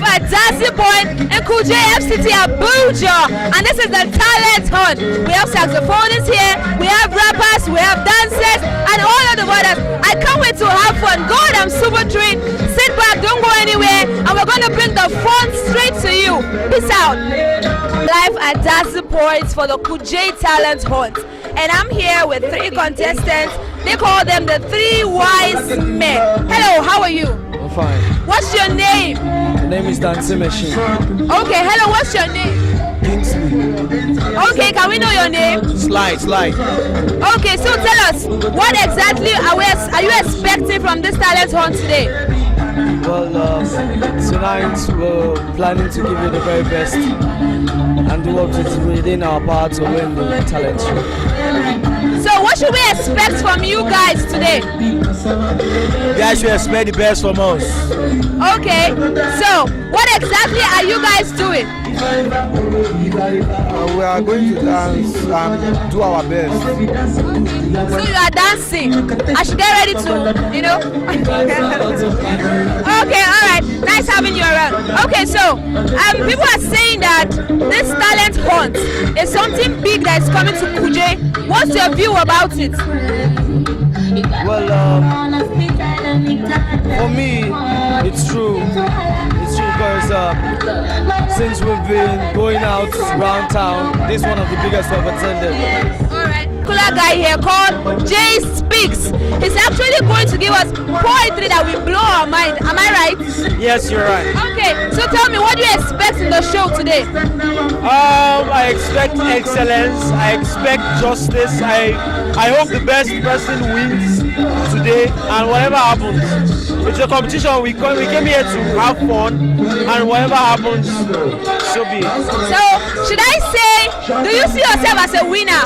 at Dancing Point in Kuje FCT Abuja, and this is the Talent Hunt. We have saxophonists here, we have rappers, we have dancers, and all of the others. I can't wait to have fun. God, I'm super treat. Sit back, don't go anywhere, and we're going to bring the fun straight to you. Peace out. Live at Dancing Point for the Kuje Talent Hunt, and I'm here with 3 contestants. They call them the 3 wise men. Hello, how are you? I'm fine. What's your name? My name is Dancing Machine. Okay, hello, what's your name? Okay, can we know your name? Slide. Okay, so tell us, what exactly are you expecting from this talent hunt today? Well, tonight we're planning to give you the very best and do what is within our power to win the talent show. So what should we expect from you guys today? You guys should expect the best from us. Okay, so what exactly are you guys doing? We are going to dance and do our best. So you are dancing. I should get ready to, you know? Okay, alright. Nice having you around. Okay, so people are saying that this talent hunt is something big that is coming to Kuje. What's your view about it? Well, for me, it's true. It's true because since we've been going out around town, this is one of the biggest I've attended. Alright, cooler guy here called Jay Speaks. He's actually going to give us poetry that will blow our mind. Am I right? Yes, you're right. Okay, so tell me, what do you expect in the show today? I expect excellence. I expect justice. I hope the best person wins today, and whatever happens, it's a competition. We came here to have fun, and whatever happens, so be it. So, should I say, do you see yourself as a winner?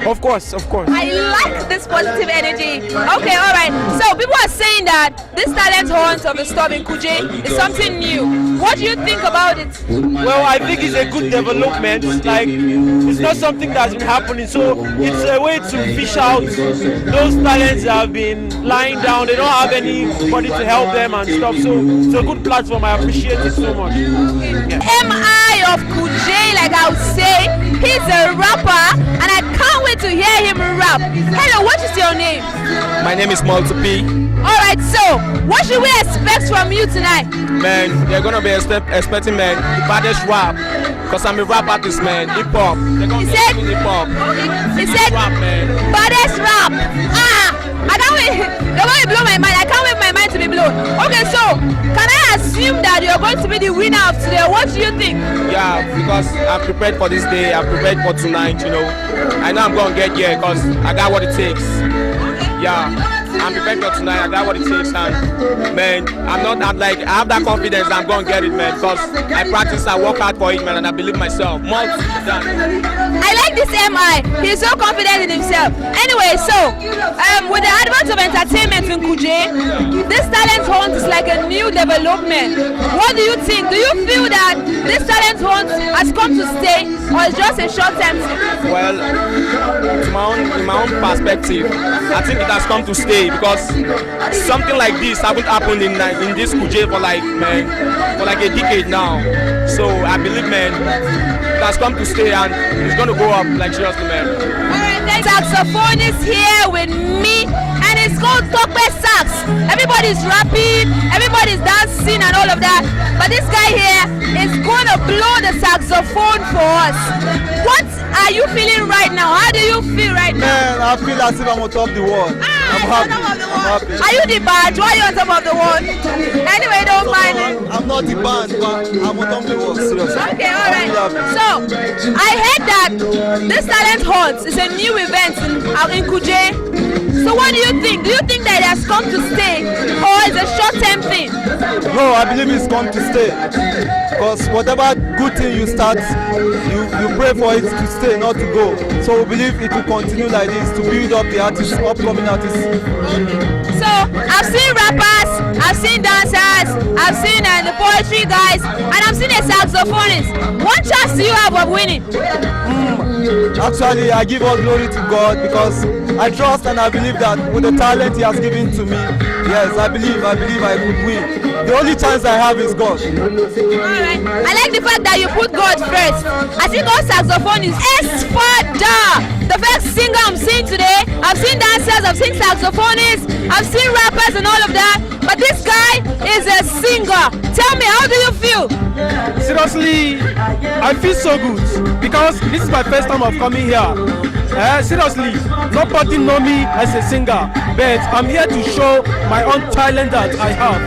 Of course. I like this positive energy. Okay, alright. So people are saying that this talent hunt of the storm in Kuje is something new. What do you think about it? Well, I think it's a good development. Like, it's not something that's been happening, so it's a way to fish out those talents that have been lying down. They don't have anybody to help them and stuff. So it's a good platform. I appreciate it so much. Yeah. MI of Kuje, like I would say, he's a rapper, and I can't wait to hear him rap. Hello, what is your name? My name is Multi-P. Alright, so what should we expect from you tonight? Man, they're gonna be expecting, man, the baddest rap. Because I'm a rap artist, man, hip hop. They're gonna be expecting hip hop. He said, rap, man. Baddest rap. I can't wait. You're going to blow my mind. I can't wait for my mind to be blown. Okay, so can I assume that you're going to be the winner of today? What do you think? Yeah, because I'm prepared for this day. I'm prepared for tonight, you know. I know I'm going to get here because I got what it takes. Yeah, I'm prepared for tonight. I got what it takes, and man, I have that confidence that I'm going to get it, man, because I practice, I work hard for it, man, and I believe myself. I like this MI. He's so confident in himself. Anyway, so with the advent of entertainment in Kuje, this talent hunt is like a new development. What do you think? Do you feel that this talent hunt has come to stay, or is just a short-term thing? Well, in my own perspective, I think it has come to stay because something like this haven't happened in this Kuje for like a decade now. So I believe, man, it has come to stay and it's going to go up like seriously, man. Alright, thanks. Saxophone is here with me, and it's called Talk Sax. Everybody's rapping, everybody's dancing and all of that, but this guy here is going to blow the saxophone for us. What are you feeling right now? How do you feel right now? Man, I feel as if I'm on top of the world. I'm happy. Are you the badge? Why are you on top of the world? Anyway, don't mind it. I'm not the band, but I'm on top of the world, seriously. Okay, alright. So, I heard that this talent hunt is a new event in Kuje. So what do you think? Do you think that it has come to stay, or is it a short-term thing? No, I believe it's come to stay. Because whatever good thing you start, you pray for it to stay, not to go. So we believe it will continue like this to build up the artists, upcoming artists. So I've seen rappers, I've seen dancers, I've I've seen the poetry guys, and I've seen a saxophonist. What chance do you have of winning? Actually, I give all glory to God because I trust and I believe that with the talent He has given to me, yes, I believe I could win. The only chance I have is God. Alright, I like the fact that you put God first. I think all saxophonists, Espada, the first singer I'm seeing today. I've seen dancers, I've seen saxophonists, I've seen rappers and all of that. But this guy is a singer. Tell me, how do you feel? Seriously, I feel so good because this is my first time of coming here. Seriously, nobody know me as a singer, but I'm here to show my own talent that I have.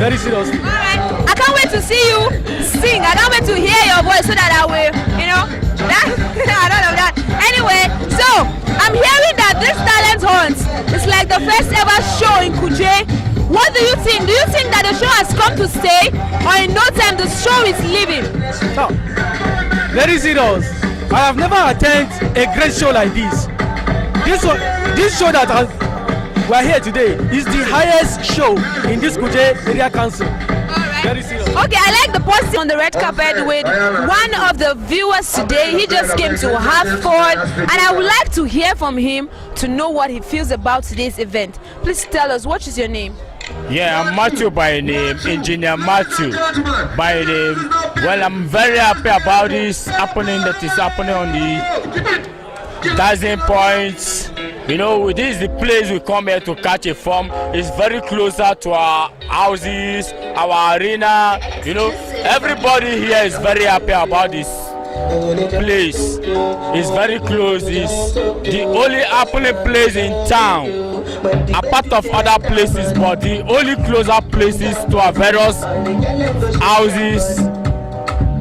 Very seriously. Alright, I can't wait to see you sing. I can't wait to hear your voice so that I will, you know, that, I don't know that. Anyway, so I'm hearing that this talent hunt is like the first ever show in Kuje. What do you think? Do you think that the show has come to stay, or in no time the show is leaving? No, very serious. I have never attended a great show like this. This show that we are here today is the highest show in this Kuje area council. Very serious. Okay, I like the post on the red carpet with one of the viewers today. He just came to have fun, and I would like to hear from him to know what he feels about today's event. Please tell us, what is your name? Yeah, I'm Matthew by name, Engineer Matthew by name. Well, I'm very happy about this happening that is happening on the dozen points. You know, this is the place we come here to catch a form. It's very closer to our houses, our arena. You know, everybody here is very happy about this place. It's very close. It's the only happening place in town, apart of other places, but the only closer places to our various houses,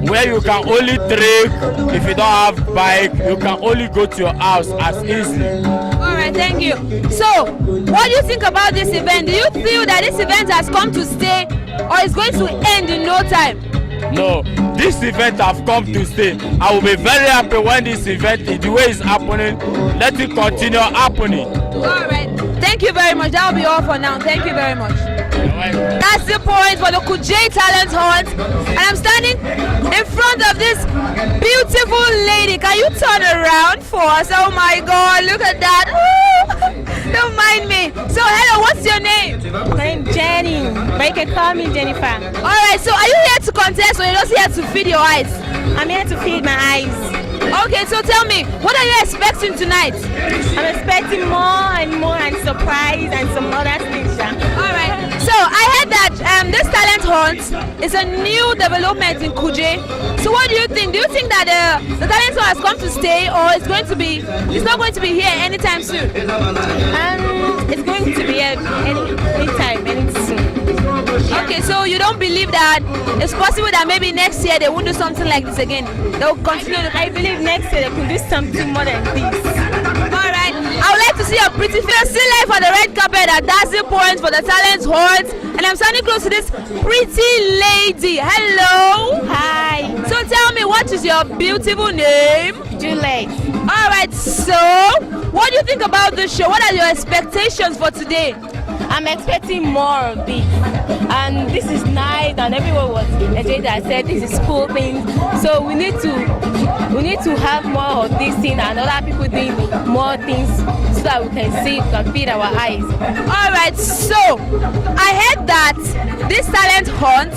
where you can only trek. If you don't have bike, you can only go to your house as easily. Alright, thank you. So, what do you think about this event? Do you feel that this event has come to stay, or is going to end in no time? No, this event have come to stay. I will be very happy when this event, the way it's happening, let it continue happening. Alright, thank you very much. That will be all for now. Thank you very much. That's the point for the Kuje Talent Hunt, and I'm standing in front of this beautiful lady. Can you turn around for us? Oh my God, look at that. Ooh. Don't mind me. So hello, what's your name? My name's Jenny, but you can call me Jennifer. Alright, so are you here to contest, or you're just here to feed your eyes? I'm here to feed my eyes. Okay, so tell me, what are you expecting tonight? I'm expecting more and surprise and some other things. Alright, so I heard that this talent hunt is a new development in Kuje. So what do you think? Do you think that the talent hunt has come to stay, or it's not going to be here anytime soon? It's going to be here anytime soon. Okay, so you don't believe that it's possible that maybe next year they won't do something like this again? They'll continue. I believe next year they could do something more than this. Alright, I would like to see a pretty face. Still live for the red carpet at Dazzle Point for the talent hunt, and I'm standing close to this pretty lady. Hello. Hi. So tell me, what is your beautiful name? Juliet. Alright, so what do you think about the show? What are your expectations for today? I'm expecting more of this, and this is nice, and everyone was enjoying that. I said this is cool things, so we need to have more of this thing, and other people doing more things so that we can see, we can feed our eyes. Alright, so I heard that this talent hunt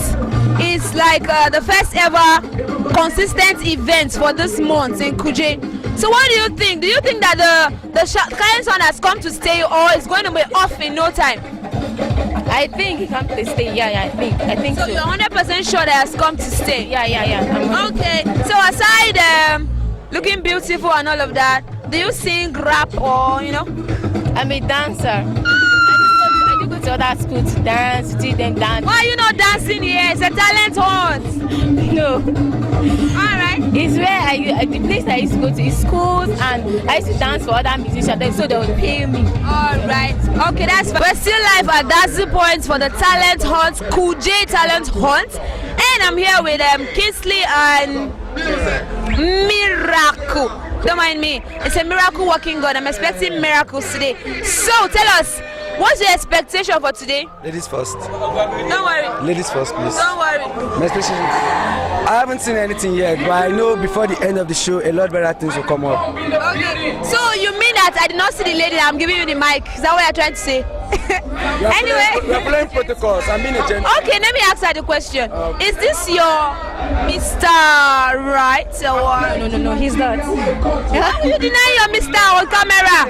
is like the first ever consistent event for this month in Kuje. So what do you think? Do you think that the talent hunt has come to stay, or is going to be off in no time? I think it comes to stay. Yeah, I think so. So you're 100% sure that has come to stay? Yeah. Okay. So aside looking beautiful and all of that, do you sing, rap, or you know? I'm a dancer. I do go to other schools to dance, to teach them dance. Why are you not dancing here? It's a talent hunt. No. Alright. It's where the place I used to go to is schools, and I used to dance for other musicians, so they would pay me. Alright. Okay, that's fine. We're still live at Dazzle Point for the talent hunt, Kuje Talent Hunt, and I'm here with Kingsley and Miracle. Don't mind me. It's a miracle working God. I'm expecting miracles today. So tell us, What's your expectation for today? Ladies first. Don't worry. Ladies first, please. Don't worry. My especially, I haven't seen anything yet, but I know before the end of the show, a lot better things will come up. Okay. So you mean that I did not see the lady? I'm giving you the mic. Is that what you're trying to say? Anyway, we're following protocols. I'm being a gentleman. Okay, let me ask her the question. Is this your Mr. Right or No, he's not. how do you deny your Mr. on camera?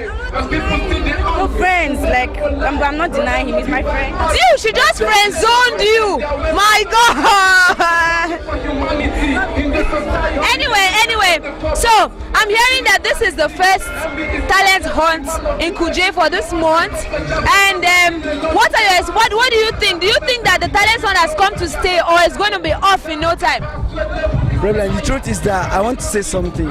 No friends, like I'm not denying him. He's my friend. You, she just friend zoned you. My God. Anyway, so I'm hearing that this is the first talent hunt in Kuje for this month. And what do you think? Do you think that the talent hunt has come to stay or is going to be off in no time? Problem, the truth is that I want to say something.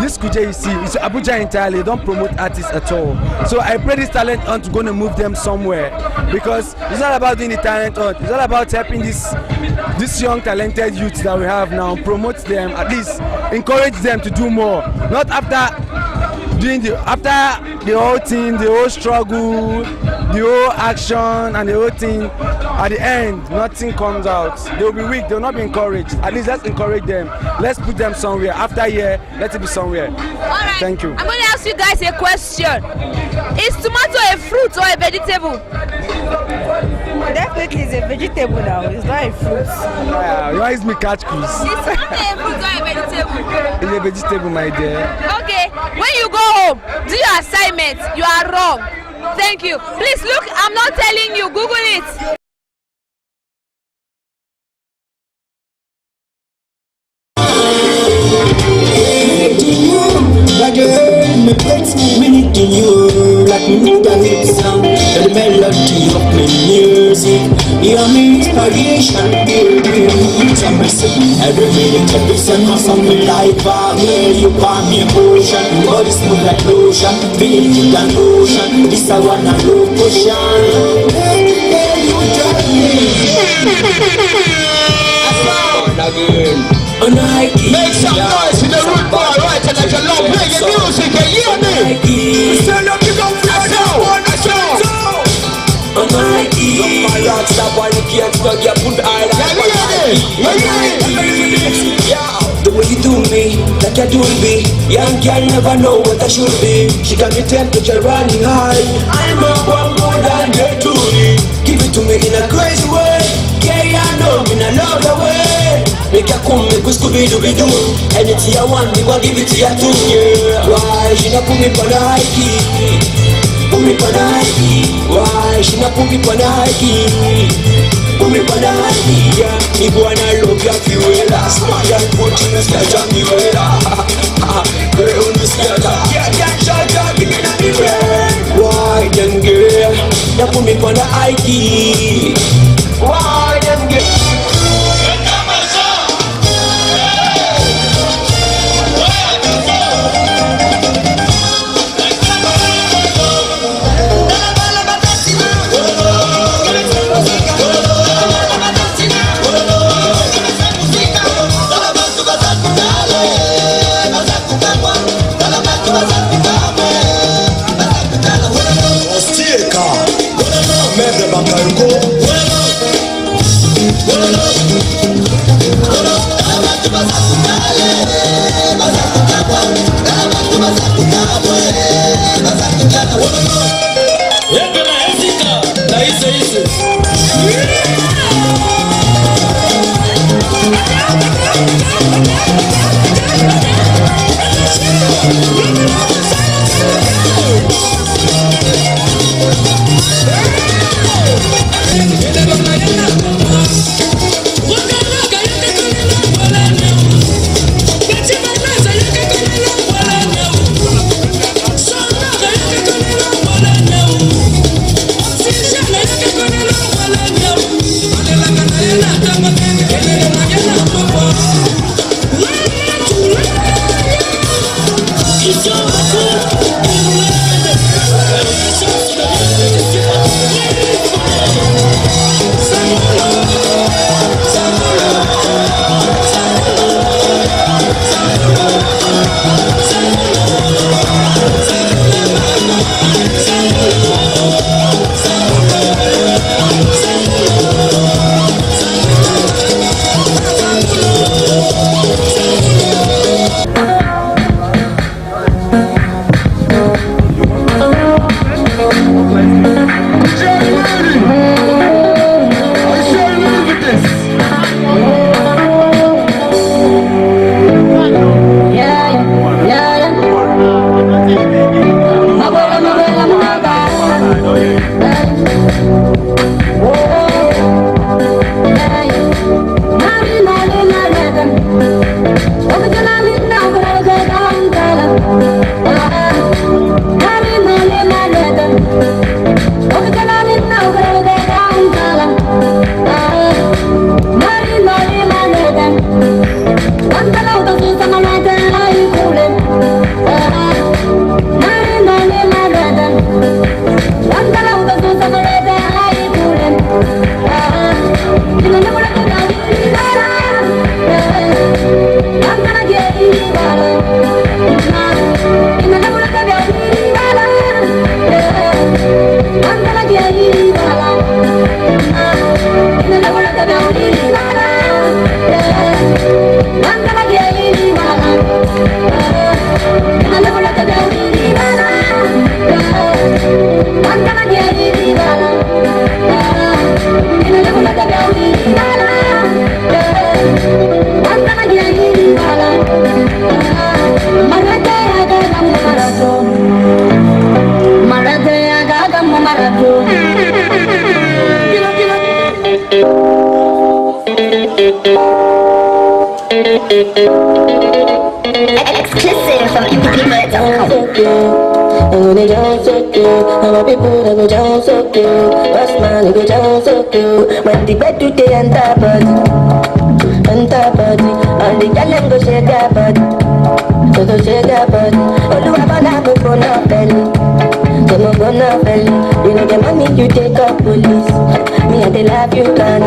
This Kuje you see, it's Abuja entirely. They don't promote artists at all. So I pray this talent hunt to gonna move them somewhere, because it's not about doing the talent hunt. It's all about helping this young talented youth that we have now, promote them, at least encourage them to do more. Not after the whole thing, the whole struggle, the whole action and the whole thing, at the end nothing comes out. They'll be weak, they'll not be encouraged. At least let's encourage them. Let's put them somewhere. After a year, let it be somewhere. Alright. Thank you. I'm going to ask you guys a question. Is tomato a fruit or a vegetable? Definitely, it's a vegetable now. It's not a fruit. You always me catch cruise. Is tomato a fruit or a vegetable? It's a vegetable, my dear. Okay, when you go home, do your assignment. You are wrong. Thank you. Please look, I'm not telling you. Google it. Like you heard me breaks me needing you. Like me need a hit song, the melody of my music. You are my inspiration, baby. Some listen every minute, every second of my life. You buy me a potion, body smooth like lotion, feel it than ocean. This I wanna low potion. Hey, you drive me. Again. Make some noise in the room, boy, right? And like a long play your music, and hear me. Stand up, you don't feel now. On Nike, my rocks up while you can't stop your put eye yeah, the way you do me, like you do me. Young girl never know what I should be. She got me temperature running high. I'm a one more than get to me. Give it to me in a crazy way. Yeah, I know me in another way. Make a come, make we Scooby-Doo-Doo. Anything I want, me gon' give it to you too, yeah. Why she not put me on the high key? Put me on the high key. Why she not put me on the high key? Put me on the high key, yeah. Me go and I love you if you will. Smile and put in the stage and me will. Girl, on the stage, yeah, shut up, give me that me will. Why them girl, you put me on the high key? Why them girl? Go. Exclusive from Maiden I'm a people that go down so good. Boss man, go down so good. When the bed to day and that body, and the girl go shake that body, go shake that body. Oh, do I wanna go for no belly? Go no belly. You know the money you take up police. Me and the love you can.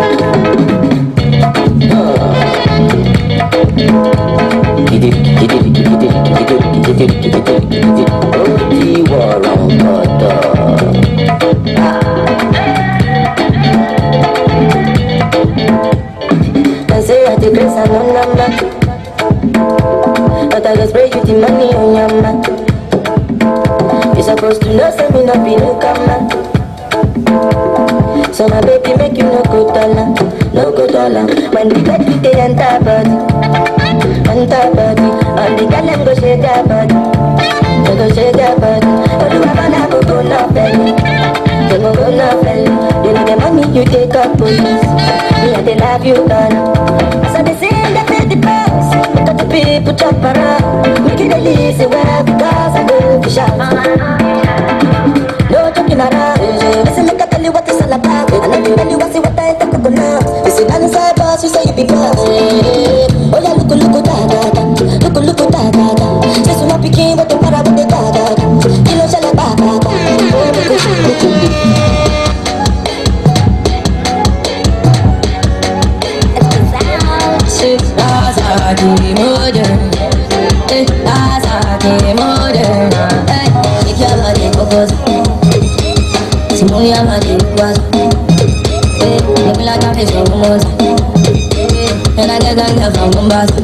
Say I take grace and no number, but I go spray you the money on your mat. You supposed to know say me not be newcomer. So my baby make you no go dollar. When the bed with the entire body, all the girl them go shake their body, go shake their body. All you have go no belly, go no belly. You know the money you take up police, me and they love you done. So they sing they pay the bills, because the people jump around. We can listen well because I know the shop. No joking around. Listen, make I tell you what it's all about. And I tell you what I talk about now. You see, I'm inside boss, you say you be boss. Oh yeah, look, da da da. Look, da da da. Just wanna begin with the para with the da da da. You know, shall I ba ba ba. Asake modern, asake modern. Make your body go for Simon your body was. Make me like a fish from Mombasa. And I get down from Mombasa.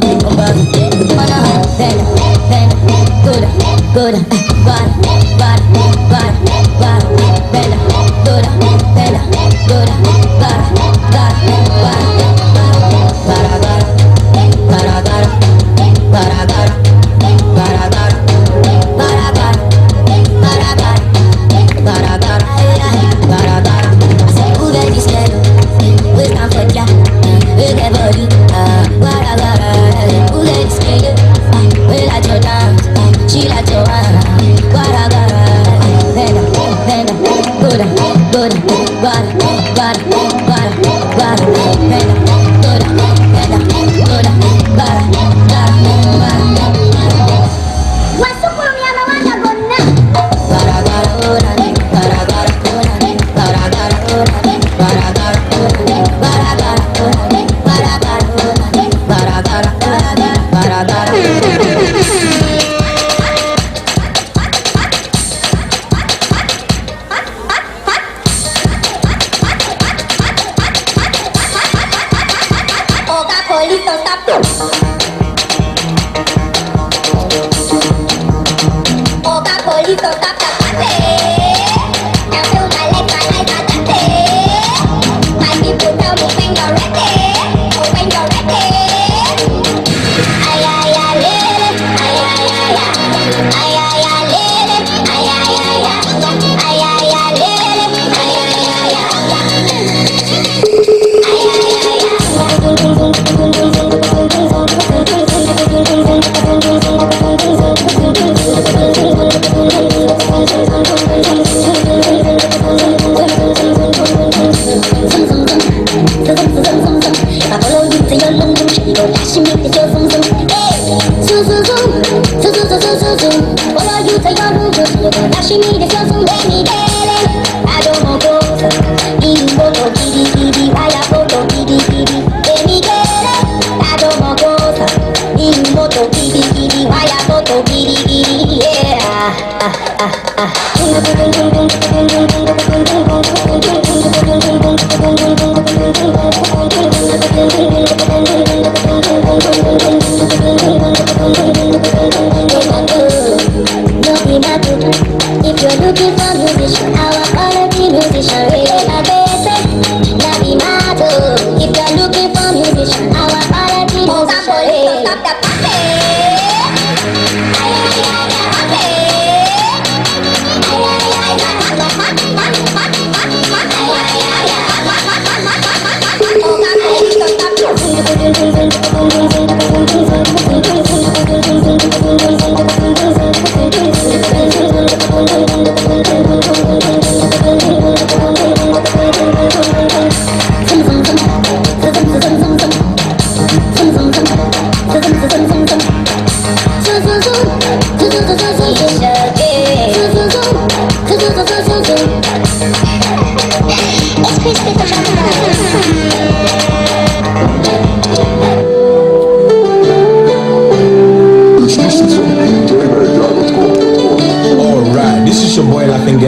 Then, good,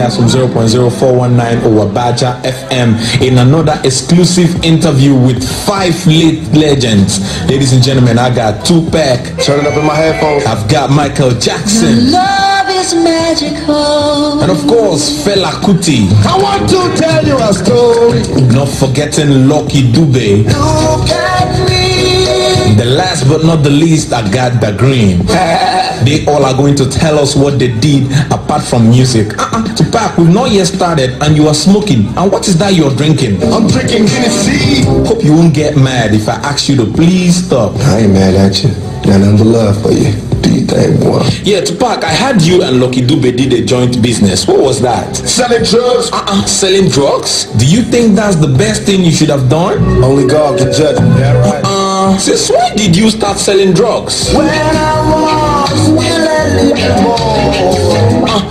From 0.0419 over Baja FM in another exclusive interview with 5 late legends. Ladies and gentlemen, I got Tupac. Turn it up in my headphones. I've got Michael Jackson. Love is magical. And of course, Fela Kuti. I want to tell you a story. Not forgetting Lucky Dube. Look at me. The last but not the least, I got the Green. They all are going to tell us what they did apart from music. Tupac, we've not yet started and you are smoking. And what is that you're drinking? I'm drinking Hennessy. Hope you won't get mad if I ask you to please stop. I ain't mad at you. Got nothing but love for you. Do you think, boy? Yeah, Tupac, I heard you and Lucky Dube did a joint business. What was that? Selling drugs. Selling drugs? Do you think that's the best thing you should have done? Only God can judge me. Yeah, right. Since when did you start selling drugs? When I was willing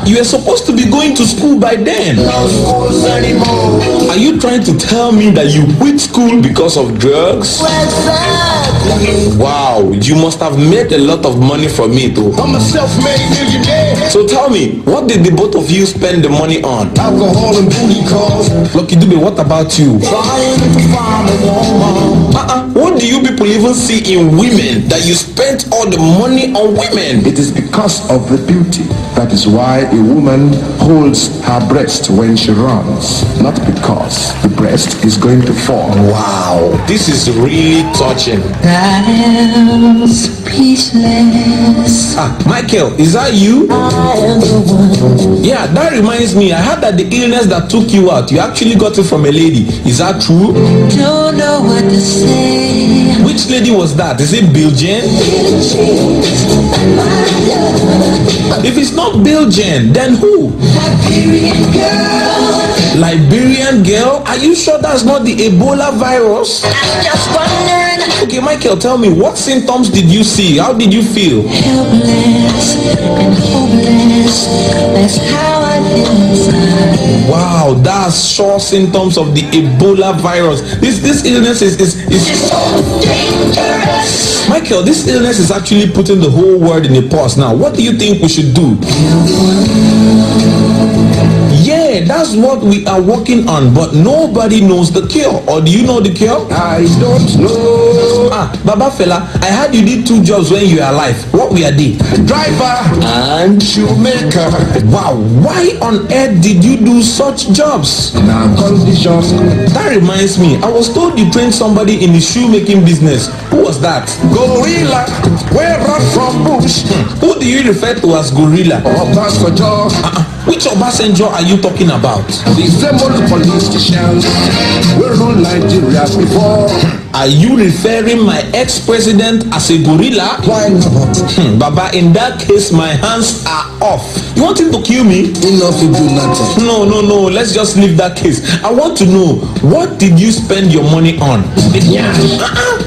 you were supposed to be going to school by then. no schools anymore. Are you trying to tell me that you quit school because of drugs? Exactly. Wow, you must have made a lot of money from it though. I'm a self-made millionaire. So tell me, what did the both of you spend the money on? Alcohol and booty calls. Lucky Dube, what about you? Trying to find a woman. What do you people even see in women that you spent all the money on women? It is because of the beauty. That is why a woman holds her breast when she runs, not because the breast is going to fall. Wow, this is really touching. I am speechless. Michael, is that you? I am the one. Yeah, that reminds me, I heard that the illness that took you out, you actually got it from a lady. Is that true? Don't know what to say. Which lady was that? Is it Bill Jane? If it's not Bill Jane, then who? Liberian girl. Liberian girl? Are you sure that's not the Ebola virus? I'm just wondering. Okay, Michael, tell me, what symptoms did you see? How did you feel? Helpless and hopeless. That's how I feel inside. Wow, that's sure symptoms of the Ebola virus. This illness is so dangerous. Michael, this illness is actually putting the whole world in a pause now. What do you think we should do? Yeah, that's what we are working on, but nobody knows the cure. Or do you know the cure? I don't know. Baba Fela, I heard you did 2 jobs when you were alive. What were they? Driver and shoemaker. Wow, why on earth did you do such jobs? Now conditions. That reminds me, I was told you trained somebody in the shoemaking business. Who was that? Gorilla, where run from bush. Who do you refer to as gorilla? Obasanjo. Which Obasanjo are you talking about? The same old police station we rule Nigeria before. Are you referring my ex-president as a gorilla? Why not? Baba, in that case, my hands are off. You want him to kill me? Enough to do nothing. No. Let's just leave that case. I want to know, what did you spend your money on?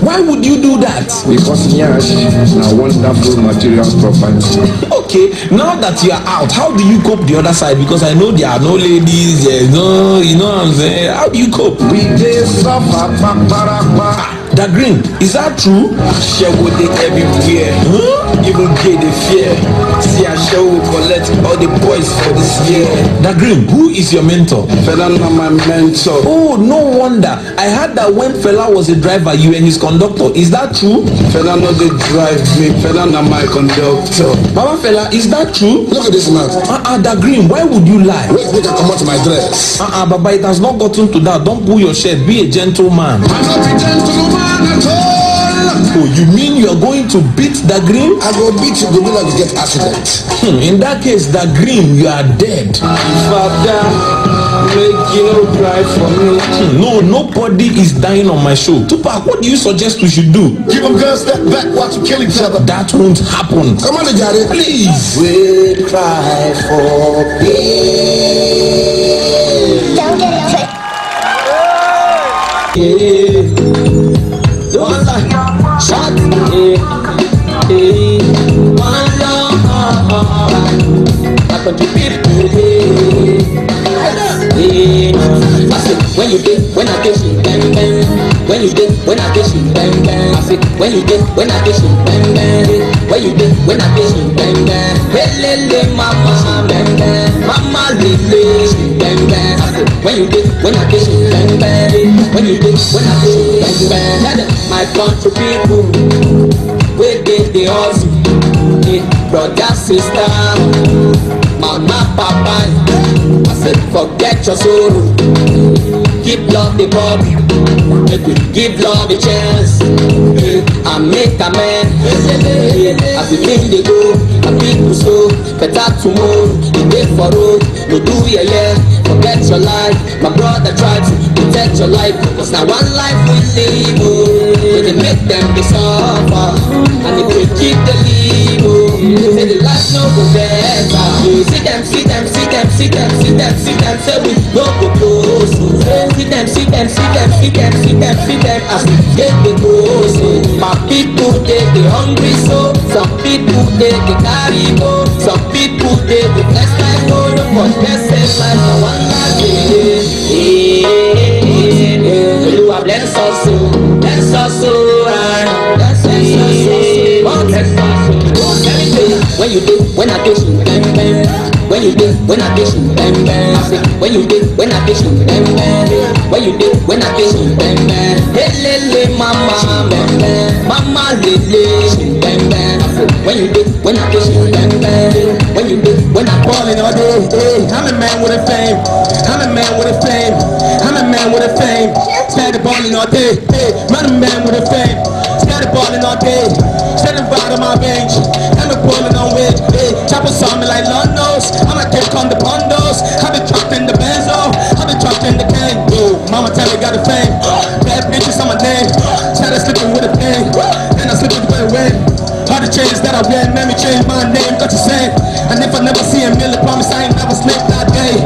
Why would you do that? Because Nyash now wonderful material property. Okay, now that you are out, how do you cope the other side? Because I know there are no ladies, there's no, you know what I'm saying? How do you cope? We did suffer. The Green, is that true? Share with it everywhere. Even gay the fear. See, I share will collect all the boys for this year. The Green, who is your mentor? Fela not my mentor. Oh, no wonder. I heard that when Fela was a driver, you were his conductor. Is that true? Fela not they drive me. Fela not my conductor. Baba Fela, is that true? Look at this man. The Green, why would you lie? Wait, make I come out my dress. Baba, it has not gotten to that. Don't pull your shirt. Be a gentleman. I'm not a gentleman at all. Oh, you mean you are going to beat the green? I go beat you, go like you get accident. In that case, the green, you are dead. Father, make you no cry for me. No, nobody is dying on my show. Tupac, what do you suggest we should do? Give them guns, step back, watch them kill each other. That won't happen. Come on, Johnny. Please. We cry for peace. Don't get it. One life, shot, one love, I contribute to I said, when you did, when I get you, bang, bang. When you did, when I get you, bang, bang. I said, when you did, when I get you, bang, bang. When you did, when I get you, bang, bang. Hey, lele, mama, bang, bang. Mama, lele, bang, bang. I said, when you did, when I get you, bang, bang. When you did, when I get you, bang, bang. My country people, where did they hustle? Brother, sister, mama, papa. I said, forget your sorrow. Give love the body. Give love a chance. I make a man. As the thing they go, I people so better tomorrow. You wait for road, you do yeah. Forget your life. My brother tried to protect your life. Cause now one life we live. When they make them be suffer. And if we keep the leave, say the life no go better. See them, see them, see them, see them, see them, see them. Say we no go close. See them, see them, see them, see them, see them, see them. As we get the close. My people they hungry so. Some people they carry go. Some people they bless life go. But bless life no one life. You are blessed also, bless us so. When you did, when I get you, bang bang. When you did, when I get you, bang bang. When you did, when I get you, bang bang. When you did, when I get you, bang bang. Hey lele, mama, bang bang. Mama lele, bang bang. When you did, when I get you, bang bang. When you did, when I balling all day, hey. I'm a man with a fame. I'm a man with a fame. I'm a man with a fame. Started balling all day, hey. I'm a man with a fame. Started balling all day. Setting out of my range. I'm a balling on wedge, hey. Choppers saw me like Londos. I'm a kick on the pondos. I've been trapped in the benzo. I've been trapped in the cane. Yo, mama tell me got a fame. Bad bitches on my name. Started slipping with a pain. Then I slipped away. All the changes that I wear, made me change my name. Got you saying. And if I never see a million, promise I ain't never snake that day.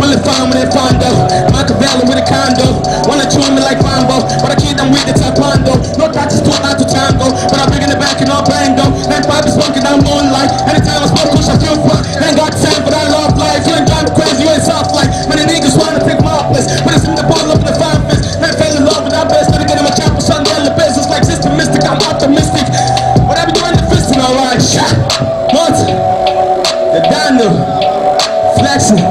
Really fine with it, Fondo. Machiavelli with a condo. Wanna chew me like Mambo, but I keep them with the taekwondo. No touches, too hard to tango. But I'm big in the back and all bango. 9-5 is smoking down moonlight. Anytime I smoke, push, I feel fun. Ain't got time, but I love life. You ain't driving crazy, you ain't soft like. Many niggas wanna pick my place. But it's in the ball up in the fine fist. Man, fell in love with that best. Gotta get in my chapel, son, the business like system mystic. I'm optimistic. Whatever you in the fist, alright. Shot. Once. The Daniel. Flexing.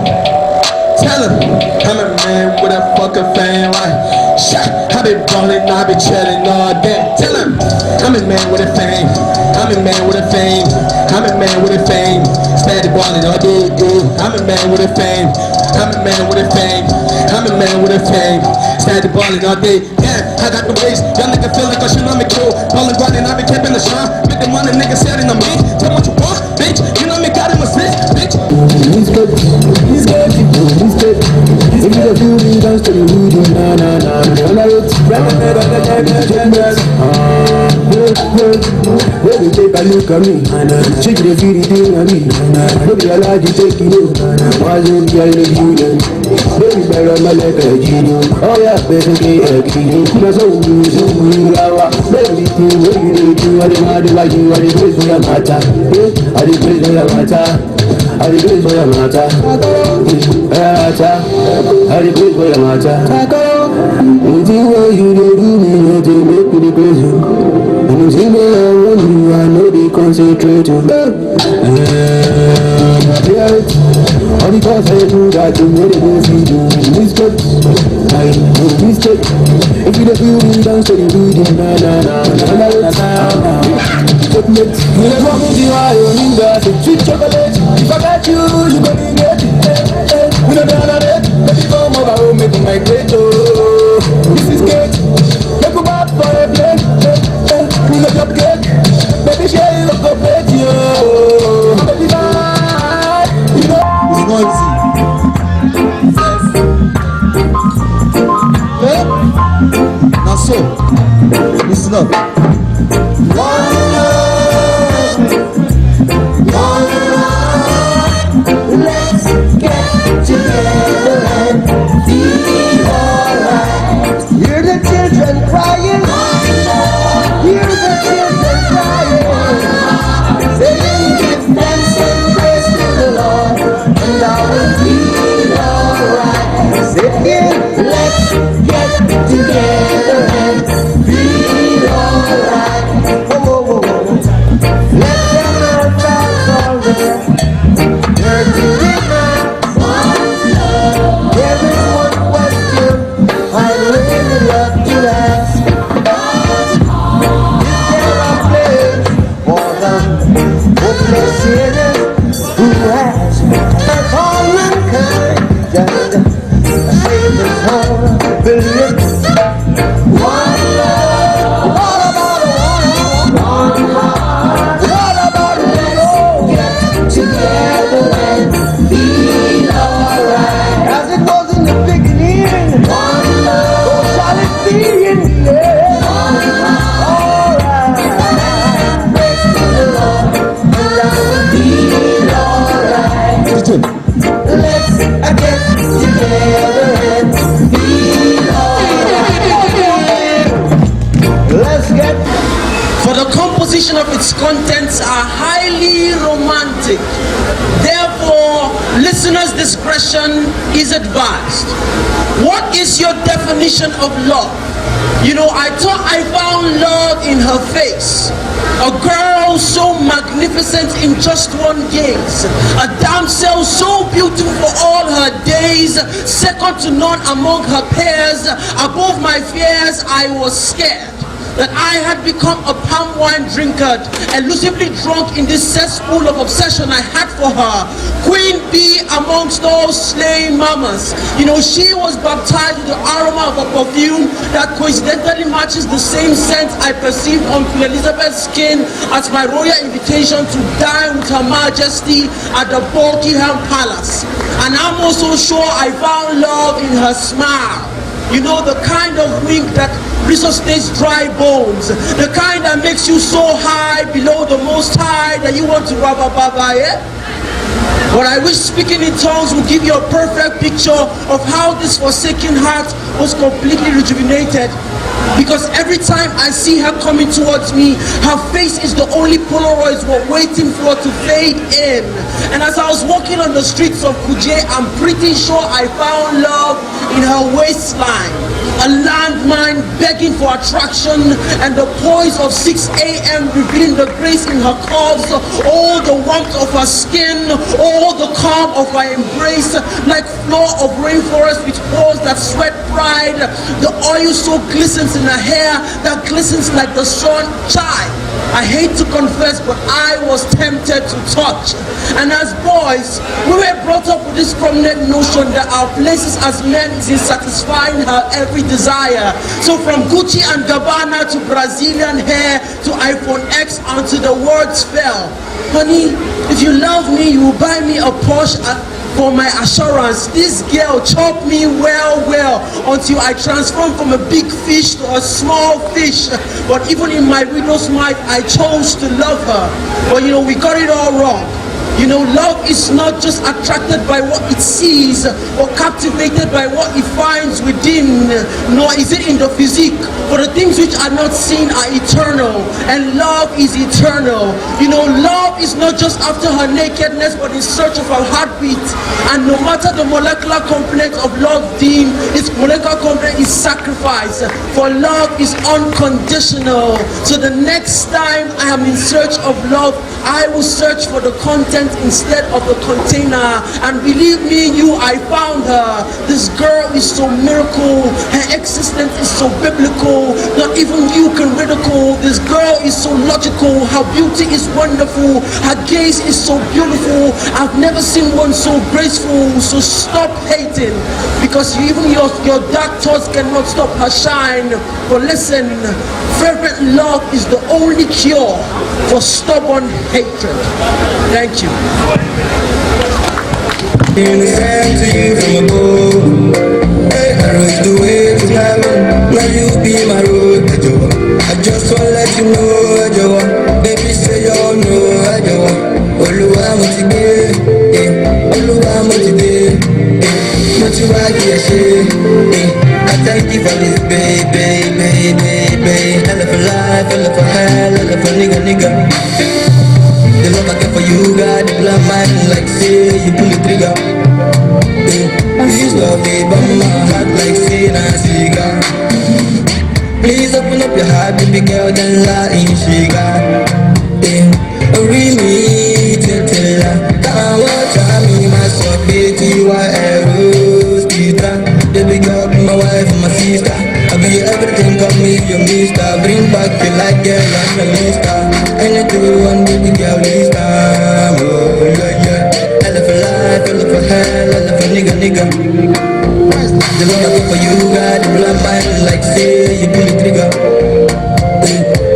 Tell him, I'm a man with a fucking fame, like, shot. I been ballin', I been chillin' all day. Tell him, I'm a man with a fame. I'm a man with a fame. I'm a man with a fame. Steady ballin' all day, dude. I'm a man with a fame. I'm a man with a fame. I'm a man with a fame. Steady ballin' all day. Damn, I got the waist. Y'all nigga feel like you know me cool. Ballin' grindin', I been keepin' the shine. Make the money, nigga setting on me. Tell me what you want, bitch. You know me got him a switch, bitch. He's good. He's good. He's good. If you don't do me, don't stay with you. Na na na na na. Baby, take a look at me. Shake the feet, thing at me. Baby, I like you, take you. Why don't you love you? Baby, better my leg, oh yeah, baby, you're so good, so good. Baby, what you do? I didn't like you. I didn't for your matter. I didn't for your matter. I didn't for your matter. I didn't for your matter. Anything where you do me, you do make me crazy. Anything where I want you, I know they concentrate. All the cause I do that to make it go see you. Mistake, I do mistake. If you don't feel me, don't stay with na na na na na. Chocolate, you don't want me to I only got sweet chocolate. If I got you, you gonna get it. We don't know that. Baby, come over home, make my great. This is good. Make a bad for a play. Now so, listen up. One love, let's get together and feel alright. Hear the children crying, hear the children crying, saying give thanks and praise to the Lord, and I will feel alright. Saying let's get together and feel alright. Whoa, whoa, whoa, whoa. Let them have back all there. They're together. One love. There is one question I really love to ask. Is there a place for them hopeless sinners who has hurt all mankind? Just a Savior's home, billion. One love. What about one heart? What about let's get together and feel alright? As it was in the beginning, one love. So shall it be in the end. One heart. Alright. Praise to the Lord, and I will feel alright. Let's get together and feel alright. Let's get. For the composition of its contents are highly romantic. Therefore, listeners' discretion is advised. What is your definition of love? You know, I thought I found love in her face. A girl so magnificent in just one gaze. A damsel so beautiful for all her days. Second to none among her peers. Above my fears, I was scared that I had become a palm wine drinker, elusively drunk in this cesspool of obsession I had for her. Queen bee amongst all slain mamas. You know, she was baptized with the aroma of a perfume that coincidentally matches the same scent I perceived on Queen Elizabeth's skin at my royal invitation to dine with Her Majesty at the Buckingham Palace. And I'm also sure I found love in her smile. You know, the kind of wink that resuscitates dry bones, the kind that makes you so high below the most high that you want to rub a baba, yeah? But I wish speaking in tongues would give you a perfect picture of how this forsaken heart was completely rejuvenated. Because every time I see her coming towards me, her face is the only Polaroids we're waiting for to fade in. And as I was walking on the streets of Kuje, I'm pretty sure I found love in her waistline. A landmine begging for attraction, and the poise of 6 a.m. revealing the grace in her curves, all the warmth of her skin, all the calm of her embrace, like floor of rainforest with pores that sweat pride. The oil so glistens in her hair that glistens like the sun. Child, I hate to confess, but I was tempted to touch. And as boys, we were brought up with this prominent notion that our places as men is in satisfying her every desire. So from Gucci and Gabbana to Brazilian hair to iPhone X until the words fell. Honey, if you love me, you will buy me a Porsche for my assurance. This girl chopped me well until I transformed from a big fish to a small fish. But even in my widow's might, I chose to love her. But you know, we got it all wrong. You know, love is not just attracted by what it sees or captivated by what it finds within, nor is it in the physique. For the things which are not seen are eternal, and love is eternal. You know, love is not just after her nakedness, but in search of her heartbeat. And no matter the molecular component of love deemed, its molecular component is sacrifice. For love is unconditional. So the next time I am in search of love, I will search for the content instead of the container. And believe me, I found her. This girl is so miracle. Her existence is so biblical. Not even you can ridicule. This girl is so logical. Her beauty is wonderful. Her gaze is so beautiful. I've never seen one so graceful. So stop hating, because even your dark thoughts cannot stop her shine. But listen, fervent love is the only cure for stubborn hatred. Thank you. In the sand to you from above. Hey, it's the way to heaven. Now you be my road, I just wanna let you know, baby say you know, Oluwa mo ti gbé, Oluwa mo ti dé, mo ti wá kí ẹ ṣe, I thank you for this baby, hell of a life, hell of a hell, hell of a nigga. The love I get for you, got the blood mind like say you pull the trigger. Please love me, but my heart like say na cigar. Please open up your heart, baby girl, then lie in sugar. Read me, tell I want to me, my soul, baby, why arrows, Peter. Baby girl, be my wife and my sister. I'll be everything, call me your mister. Bring back the light, girl, I'm a mister. Anything you want, baby girl, this time. Oh, yeah. Hell of a life, hell of a hell, hell of a nigga. The love I got for you, got the blood mind like say you pull the trigger.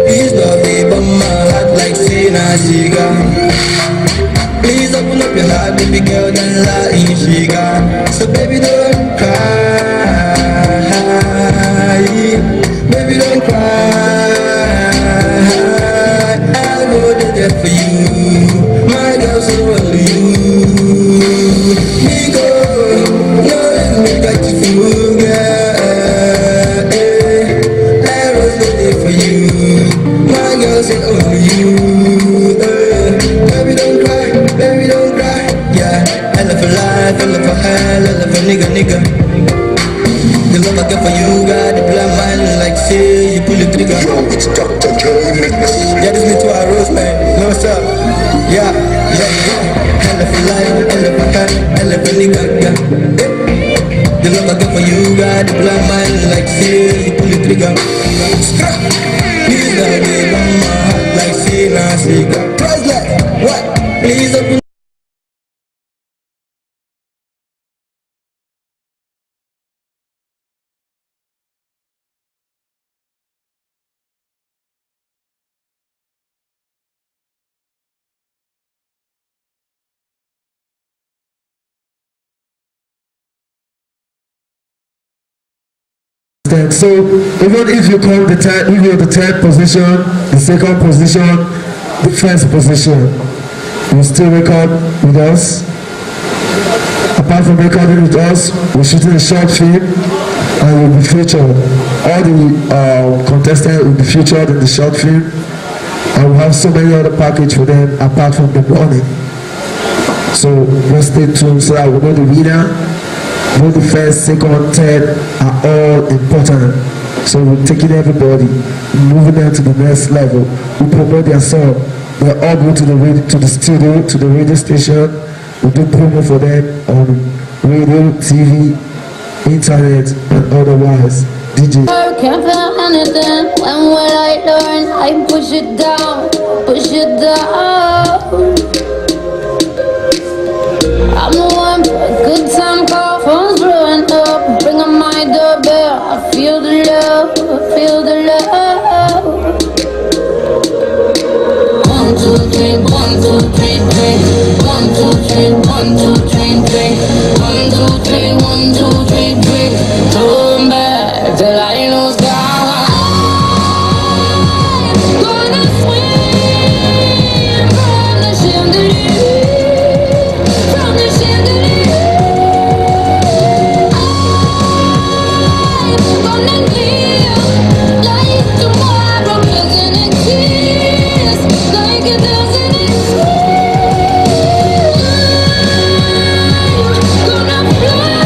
Please love me, but my heart like say na cigar. Please open up your heart, baby girl, then lie in sugar. So baby don't cry, baby don't cry. I'll go to death for you, my girl, so only you. Because no one will got you fool, girl. I was waiting for you, my girl, so only you. Baby don't cry, yeah. Hell of a life, hell of a hell, hell of a nigga. The love I get for you, got the blood mind like say you pull the trigger. Yo, it's Dr. Joe Mix. Yeah, this is to our rose, man. No, what's up? Yeah. Hell of a life, hell of a hell, hell of a nigga, yeah. The love I get for you, got the blood mind like say you pull the trigger. Please love me, my heart like say na cigar. Priceless, what? Please open. So even if you come if you're the third position, the second position, the first position, you still record with us. Apart from recording with us, we're shooting a short film and will be featured. All the contestants will be featured in the short film, and we'll have so many other packages for them apart from the money. So just stay tuned so that we know the winner. Both the first, second, third are all important. So we're taking everybody, moving them to the next level. We promote their song. They all go to the studio, to the radio station. We do promo for them on radio, TV, internet, and otherwise. DJ. I can't feel anything. When will I learn? I push it down, push it down. I'm the one for a good time call, phone's blowing up, bring on my doorbell. I feel the love, I feel the love. 1, 2, 3, 1, 2, 3, 3. 1, 2, 3, 1, 2, 3, 3. 1, 2, 3, 1, 2, 3, 3. Turn back till I lose God. I'm gonna swim from the chandelier. Gonna fly.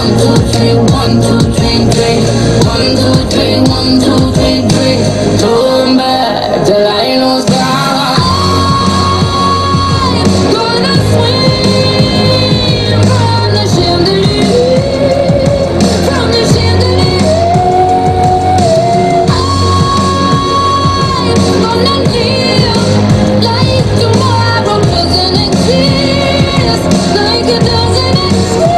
1, 2, 3, 3. 1, 2, 3, 1, 2, 3, 3. Turn back till I know sky. Gonna swing from the chandelier, from the chandelier. I'm gonna live like tomorrow doesn't exist, like it doesn't exist.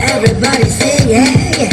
Everybody say yeah, yeah.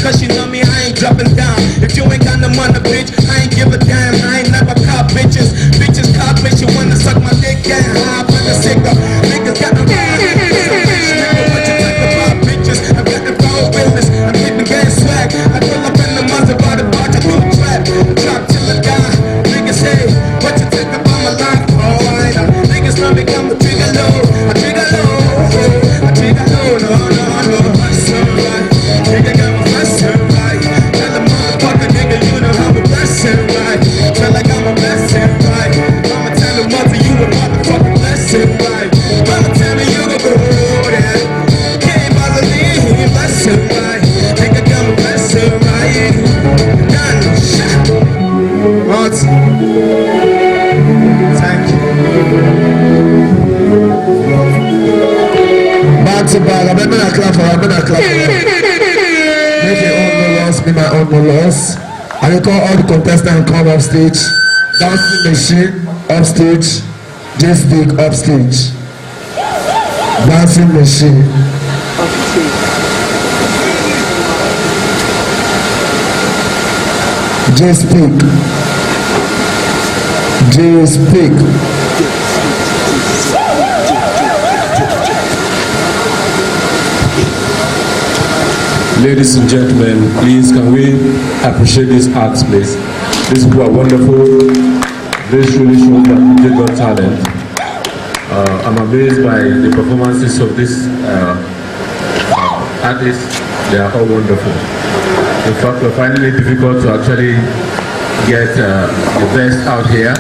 Cause you know me, I ain't dropping down. If you ain't got no money, bitch, I ain't give a much. Thank you. Back to back. I'm gonna clap for her. Make your own no loss, be my own no loss. I will call all the contestants come up stage. Dancing machine up stage. Just big up stage. Dancing machine. Just speak. Just speak. Ladies and gentlemen, please can we appreciate these acts, please? These people are wonderful. This really shows that they got talent. I'm amazed by the performances of these artists. They are all wonderful. In fact, we're finding it difficult to actually get the best out here.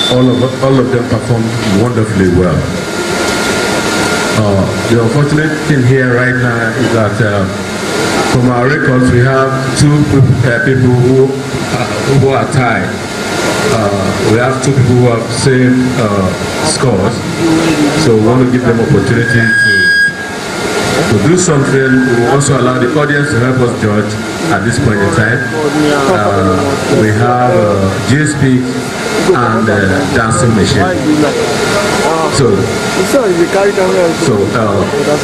All of them performed wonderfully well. The unfortunate thing here right now is that from our records we have two people who are tied. We have two people who have same scores, so we want to give them opportunity to do something. We also allow the audience to help us judge at this point in time. We have GSP and dancing machine. So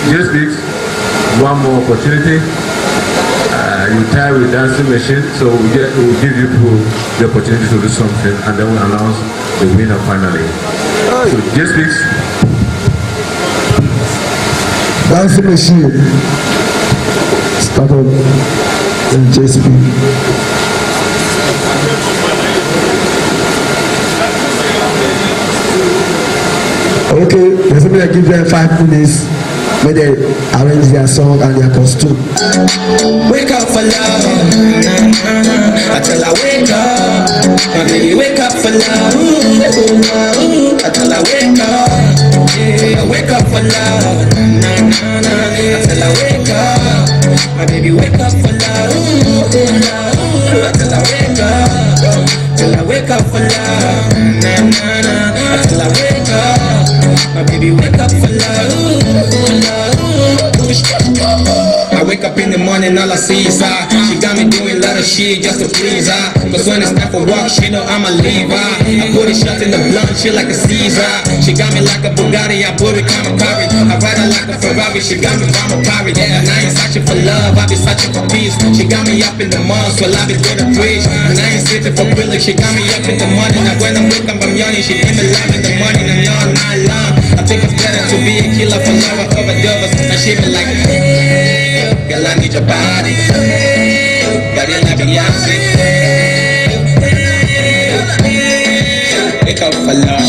GSP, one more opportunity. You tie with dancing machine, so we'll give you the opportunity to do something, and then we'll announce the winner finally. So GSP. Dancing machine. Start up and JSP. Okay, there's something I give them 5 minutes when they arrange their song and their costume. Wake up for love, until I wake up. My baby, wake up for love, until I wake up. Yeah, wake up for love, until I wake up. My baby, wake up for love, until I wake up. Till I wake up for love, until I wake up. My baby, wake up for love. I wake up in the morning, all I see is her. She got me doing a lot of shit just to please her. Cause when it's time for work, she know I'ma leave her. I put a shot in the blunt, she like a Caesar. She got me like a Bugatti, I put it Kamikari. I ride her like a Ferrari, she got me from a pirate. And I ain't searching for love, I be searching for peace. She got me up in the mall, so I be with a bridge. And I ain't searching for privilege, she got me up in the morning. Now when I'm with I'm yawning, she give me love in the morning. And all night long, I think it's better to be a killer for love or overdose. And she be like, hey, girl, I need your body. Body like Beyonce. Wake up for love.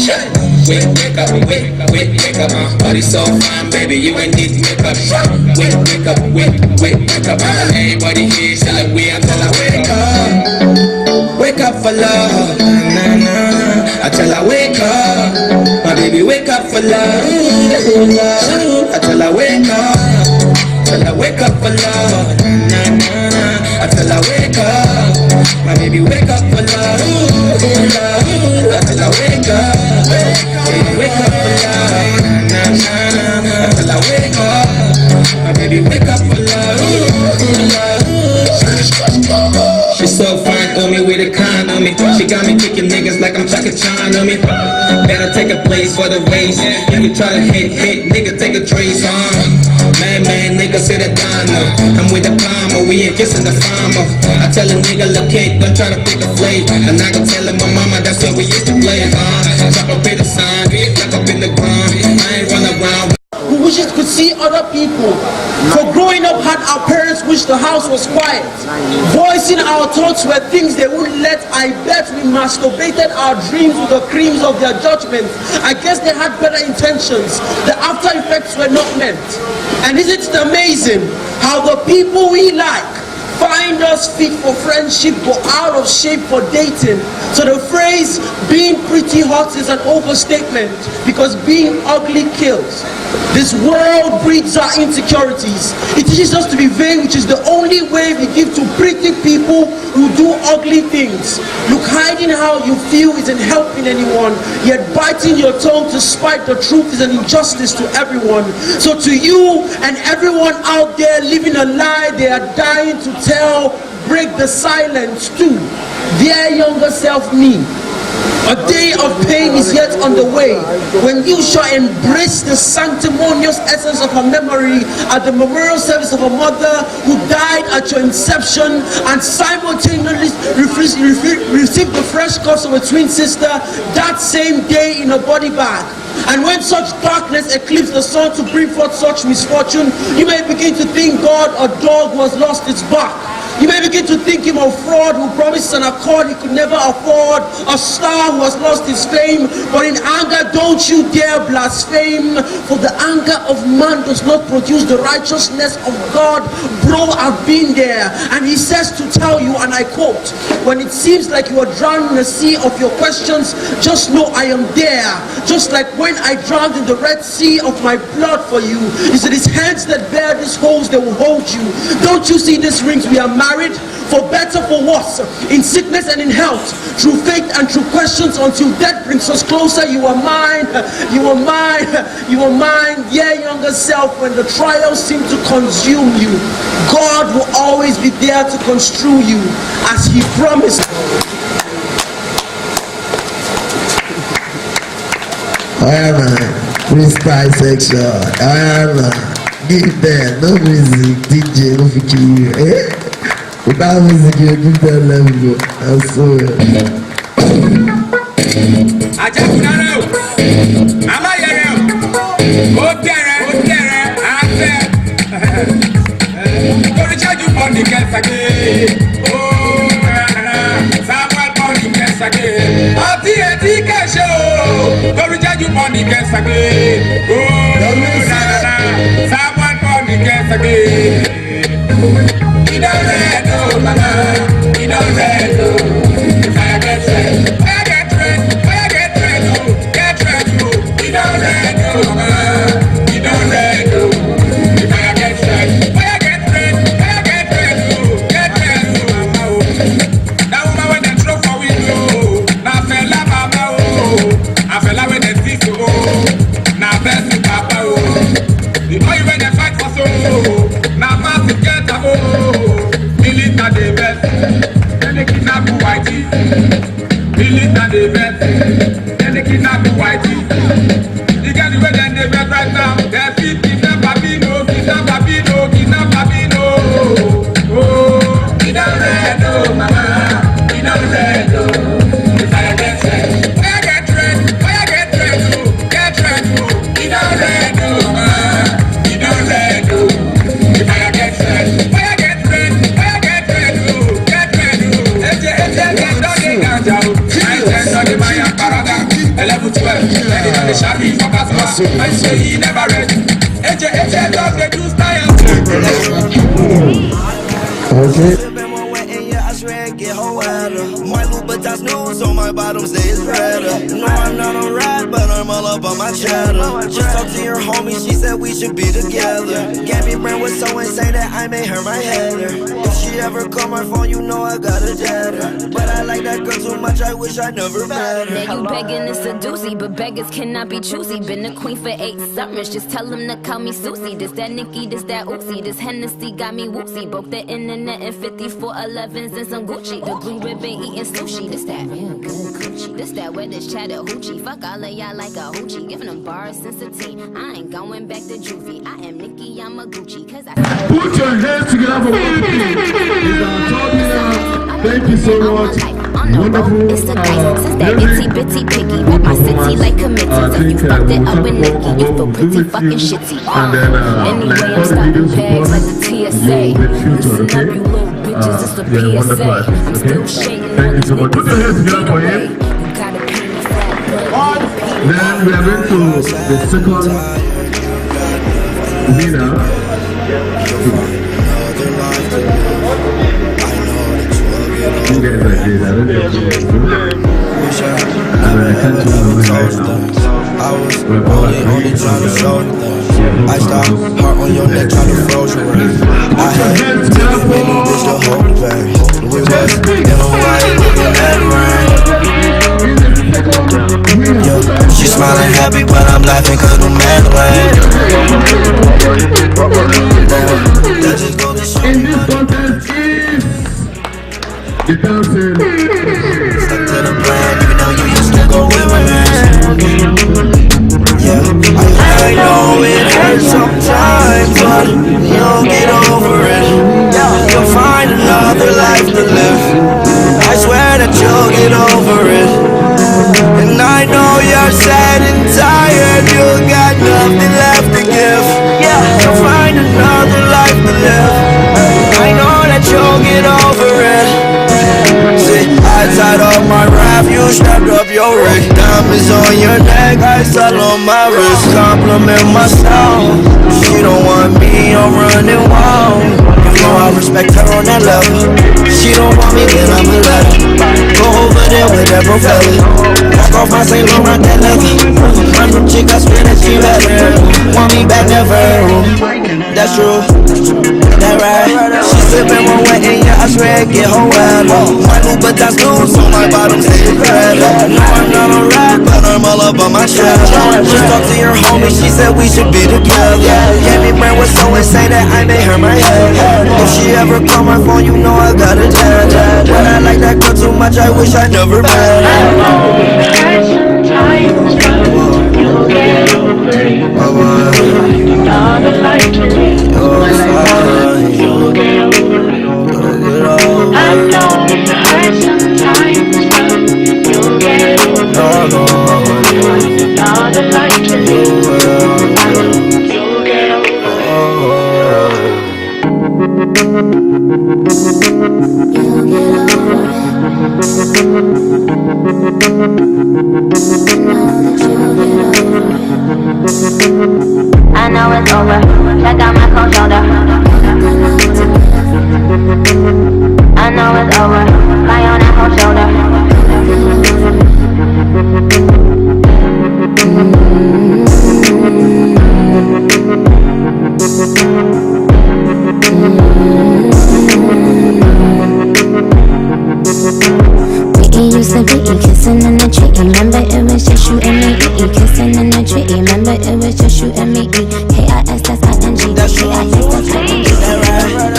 Wake up, wake up. Body so fine, baby, you ain't need makeup. Wake up, wake up. Everybody here, tell her we until I wake up. Wake up for love. Until I wake up. My baby, wake up for love. Until I wake up. Till I wake up for love, until I wake up. My baby, wake up for love, until I wake up. Baby, wake up for love, until I wake up. My baby, wake up for love. She's so fine on me with a con on me. She got me kicking niggas like I'm Chaka Chan on me. Better take a place for the race. If you try to hit, nigga, take a trace on. Man, nigga, sit it down now. I'm with the palmer, we ain't kissing the farmer. I tell a nigga, look, kid, don't try to pick a flake. And I can tell my mama, that's what we used to play. Chop up in the sun, lock up in the ground. I ain't run around. We wishes could see other people. For growing up, had our parents wish the house was quiet. Voicing our thoughts were things they wouldn't let. I bet we masturbated our dreams with the creams of their judgment. I guess they had better intentions. The after effects were not meant. And isn't it amazing how the people we like find us fit for friendship but out of shape for dating. So the phrase being pretty hot is an overstatement because being ugly kills. This world breeds our insecurities. It teaches us to be vain, which is the only way we give to pretty people who do ugly things. Look, hiding how you feel isn't helping anyone, yet biting your tongue to spite the truth is an injustice to everyone. So to you and everyone out there living a lie they are dying to tell, break the silence too. Their younger self me. A day of pain is yet on the way, when you shall embrace the sanctimonious essence of her memory at the memorial service of a mother who died at your inception and simultaneously received the fresh corpse of a twin sister that same day in a body bag. And when such darkness eclipsed the sun to bring forth such misfortune, you may begin to think God a dog who has lost its bark. You may begin to think him a fraud who promised an accord he could never afford, a star who has lost his fame. But in anger, don't you dare blaspheme, for the anger of man does not produce the righteousness of God. Bro, I've been there. And he says to tell you, and I quote, when it seems like you are drowning in the sea of your questions, just know I am there. Just like when I drowned in the Red Sea of my blood for you. Is it his hands that bear these holes that will hold you? Don't you see these rings? We are married, for better, for worse, in sickness and in health, through faith and through questions, until death brings us closer. You are mine, you are mine, you are mine. Yeah, younger self, when the trials seem to consume you, God will always be there to construe you as he promised. I am a freestyle section. I am a give them no music, DJ, no fikir. Without music, you give them level. I'm sorry. I say he never read. Okay. My Louboutins news on my bottoms, they is redder. No, I'm not on ride, but I'm all up on my cheddar. Just talked to your homie, she said we should be together. Gabby Brand was so insane that I made her my header. If she ever call my phone, you know I got a jetter. But I like that girl too much, I wish I never met her. Now you begging to seduce, but beggars cannot be choosy. Been a queen for 8 summers, just tell them to call me Susie. This that Nikki, this that Uzi, this Hennessy got me woozy. Broke the internet in 5411s and some Gucci. The blue ribbon eating sushi, this that real good coochie. This that where this Chattahoochee. Fuck all of y'all like a hoochie. Giving them bars since a teen. I ain't going back to juvie. I am Nikki, I'm a Gucci. Cause I put your hands together for thank you so much. Wonderful. It's the dice, since that itty bitty piggy. Rep my city like committees. If you fucked it up with Nikki, you feel pretty fucking shitty. Anyway, I'm stopping bags like the TSA. Listen up, you little bitches, it's the PSA. I'm still shaking. Thank you so much. Put your hands together for him. Then we are going to the second winner. you guys are great. I really appreciate you. And I can't remember right now. I was only trying to show you things. I stopped heart on your neck trying to froze your ring. I had to give me new bitch to hold the bag. We was in Hawaii looking at the rain. Yo, she smiling happy but I'm laughing cause no man lane. That just goes to show you. The dancing. Stuck to the plan, even though you used to go with my man. Yeah, I know it hurts sometimes, but you'll get over it. You'll find another life to live. I swear that you'll get over it. And I know you're sad and tired, you got nothing left to give. You'll find another life to live. I know that you'll get over it. See, I tied up my raft, you strapped up your rig. Diamonds on your neck, I sell on my wrist. Compliment myself, she don't want me, I'm running wild. You know I respect her on that level. She don't want me, then I'ma let her go over there with that propeller. Knock off my St. Laurent, that leather. My new chick, I swear that she better. Want me back, never. That's true, that right. She sippin' one wet and yeah, I swear it get her wet. My new but that's loose, on my bottom say it's red. No, I'm not a rat, but I'm all up on my chest. Just talk to your homie, she said we should be together. Yeah, me brain was so insane that I made her my head. If she ever call my phone, you know I got a dad. But I like that girl too much, I wish I never met. I know it hurts sometimes, but you'll get over it. Not a life to live. You'll get over it. I know it hurts sometimes, but you'll get over it. Not a life to live. You'll get over it. I know it's over. Check out my cold shoulder. I know it's over. Cry on that cold shoulder. We used to be kissing in the tree. Remember it was just you and me. Kissing in the tree. Remember it was just you and me. K-I-S, that's I-N-G. That's true.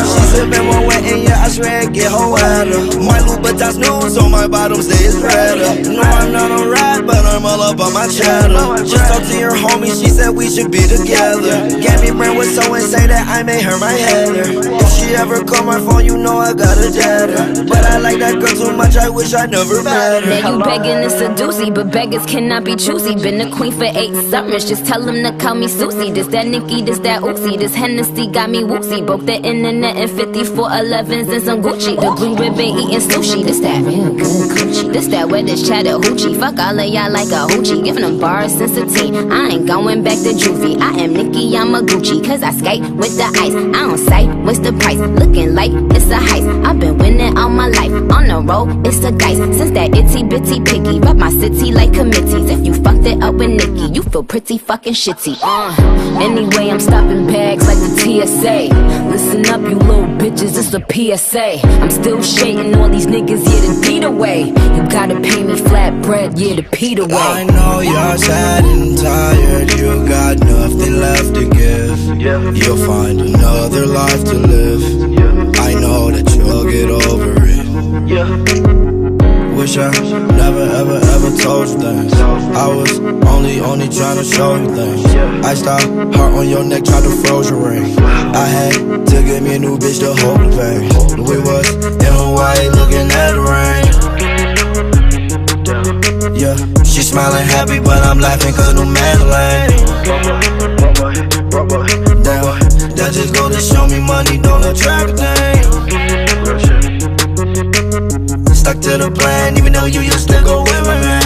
She sippin' one wet and yeah, I swear it get her wetter. My Louboutins news on my bottom say it's redder. No, I'm not a rat, but I'm all up on my cheddar. Just talk to your homie, she said we should be together. Gabby brain was so insane that I made her my header. If she ever call my phone, you know I got a debtor. But I like that girl too much, I wish I never met her. Now you begging to seduce, but beggars cannot be choosy. Been a queen for 8 summers, just tell them to call me Susie. This that Nicki, this that Uzi, this Hennessy got me woozy. Broke the internet in 5411s and some Gucci. The blue ribbon eating sushi, this that real good coochie. This that where this Chattahoochee. Fuck all of y'all like a hoochie. Giving them bars since a teen. I ain't going back to juvie. I am Nicki, I'm a Gucci. Cause I skate with the ice. I don't sight, what's the price? Looking like it's a heist. I've been winning all my life. On the road, it's a dice. Since that itty bitty picky. Rep my city like committees. If you fucked it up with Nicki, you feel pretty fucking shitty. Anyway, I'm stopping bags like the TSA. Listen up, you little bitches, it's a PSA. I'm still shading all these niggas, yeah, the deed away. You gotta pay me flat bread, yeah, the Pete away. I know you're sad and tired, you got nothing left to give. You'll find another life to live. I know that you'll get over it. Wish I never ever ever told you things. I was only trying to show you things. I stopped heart on your neck, tried to froze your ring. I had to get me a new bitch to hold the pain. We was in Hawaii looking at the rain. Yeah, she smiling happy but I'm laughing cause no man lane. Damn, that just go to show me money don't attract a thing. Stuck to the plan, even though you used to go with my man.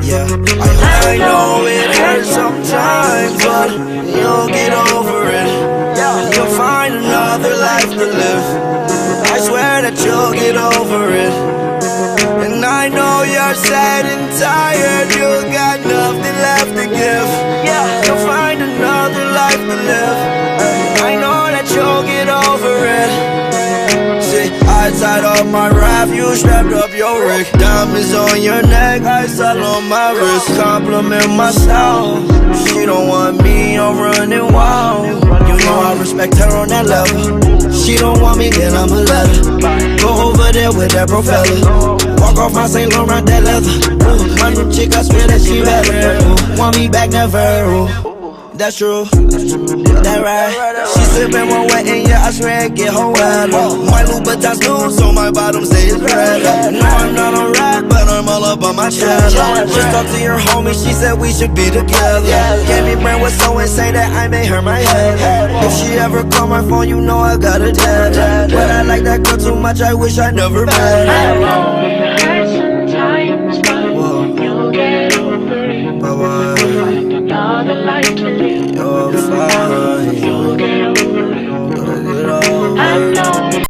Yeah, I know it hurts sometimes, but you'll get over it. You'll find another life to live. I swear that you'll get you're sad and tired, you got nothing left to give. You'll find another life to live. I know that you'll get over it. See, I tied up my raft, you strapped up your rig. Diamonds on your neck, ice all on my wrist. Compliment my style. She don't want me, I'm running wild. You know I respect her on that level. She don't want me, then I'ma let her go over there with that bro fella. Walk off my St. Laurent, that leather. My new chick, I swear that she better. Want me back, never. That's true, that right. She sippin' one wet and yeah, I swear I get her wet. My Louboutins new, so my bottom say it's red. No, I'm not on rap, but I'm all up on my chest. Just talked to your homie, she said we should be together. Gave me brain was so insane that I made her my head. If she ever call my phone, you know I got a dad. But I like that girl too much, I wish I never met her. I know it hurts sometimes, but you'll get over it. Find another life to live. You're fine. You'll get over it. I know.